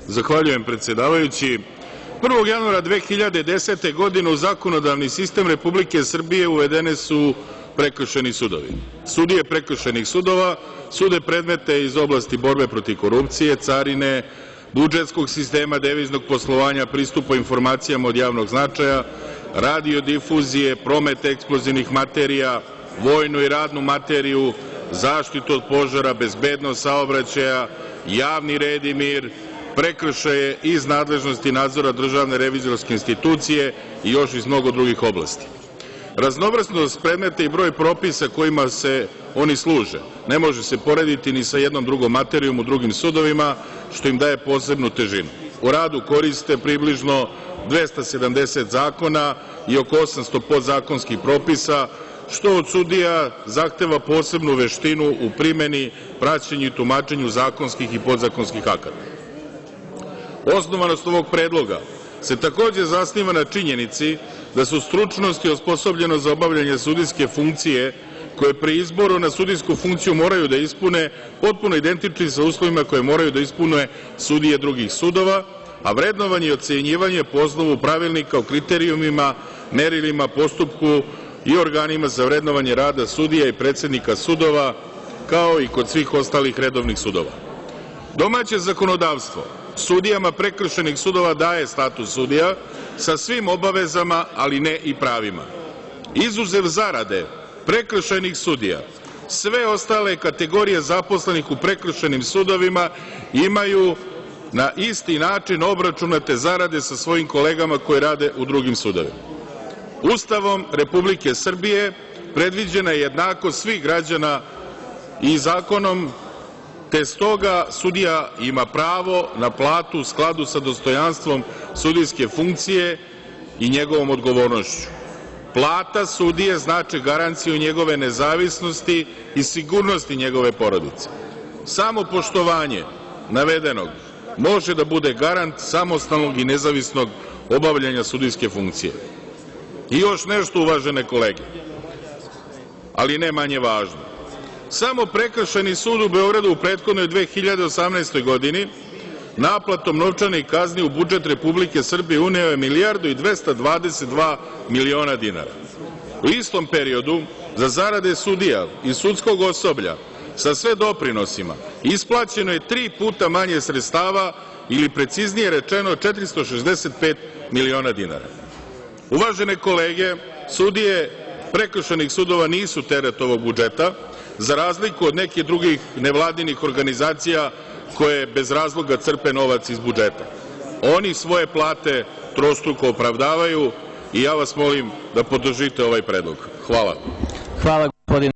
Zahvaljujem, predsedavajući. 1. januara 2010. godine u zakonodavni sistem Republike Srbije uvedene su prekršajni sudovi. Sudije prekršajnih sudova sude predmete iz oblasti borbe protiv korupcije, carine, budžetskog sistema, deviznog poslovanja, pristupa informacijama od javnog značaja, radiodifuzije, promet eksplozivnih materija, vojnu i radnu materiju, zaštitu od požara, bezbednost saobraćaja, javni red i mir, prekršaje iz nadležnosti nadzora Državne revizorske institucije i još iz mnogo drugih oblasti. Raznovrsnost predmeta i broj propisa kojima se oni služe ne može se porediti ni sa jednom drugom materijom u drugim sudovima, što im daje posebnu težinu. U radu koriste približno 270 zakona i oko 800 podzakonskih propisa, što od sudija zahteva posebnu veštinu u primeni, praćenju i tumačenju zakonskih i podzakonskih akata. Osnovanost ovog predloga se takođe zasniva na činjenici da su stručnost i osposobljenost za obavljanje sudijske funkcije, koje pri izboru na sudijsku funkciju moraju da ispune, potpuno identični sa uslovima koje moraju da ispune sudije drugih sudova, a vrednovanje i ocenjivanje po osnovu pravilnika o kriterijumima, merilima, postupku i organima za vrednovanje rada sudija i predsednika sudova, kao i kod svih ostalih redovnih sudova. Domaće zakonodavstvo sudijama prekršajnih sudova daje status sudija sa svim obavezama, ali ne i pravima. Izuzev zarade prekršajnih sudija, sve ostale kategorije zaposlenih u prekršajnim sudovima imaju na isti način obračunate zarade sa svojim kolegama koji rade u drugim sudovima. Ustavom Republike Srbije predviđena je jednakost svih građana i zakonom, te stoga sudija ima pravo na platu u skladu sa dostojanstvom sudijske funkcije i njegovom odgovornošću. Plata sudije znači garanciju njegove nezavisnosti i sigurnosti njegove porodice. Samo poštovanje navedenog može da bude garant samostalnog i nezavisnog obavljanja sudijske funkcije. I još nešto, uvažene kolege, ali ne manje važno. Samo Prekršajni sud u Beogradu u prethodnoj 2018. godini naplatom novčanih kazni u budžet Republike Srbije uneo je 1.222.000.000 dinara. U istom periodu za zarade sudija i sudskog osoblja sa sve doprinosima isplaćeno je 3 puta manje sredstava ili preciznije rečeno 465 miliona dinara. Uvažene kolege, sudije prekršajnih sudova nisu teret ovog budžeta, za razliku od nekih drugih nevladinih organizacija koje bez razloga crpe novac iz budžeta. Oni svoje plate trostruko opravdavaju i ja vas molim da podržite ovaj predlog. Hvala. Hvala, gospodine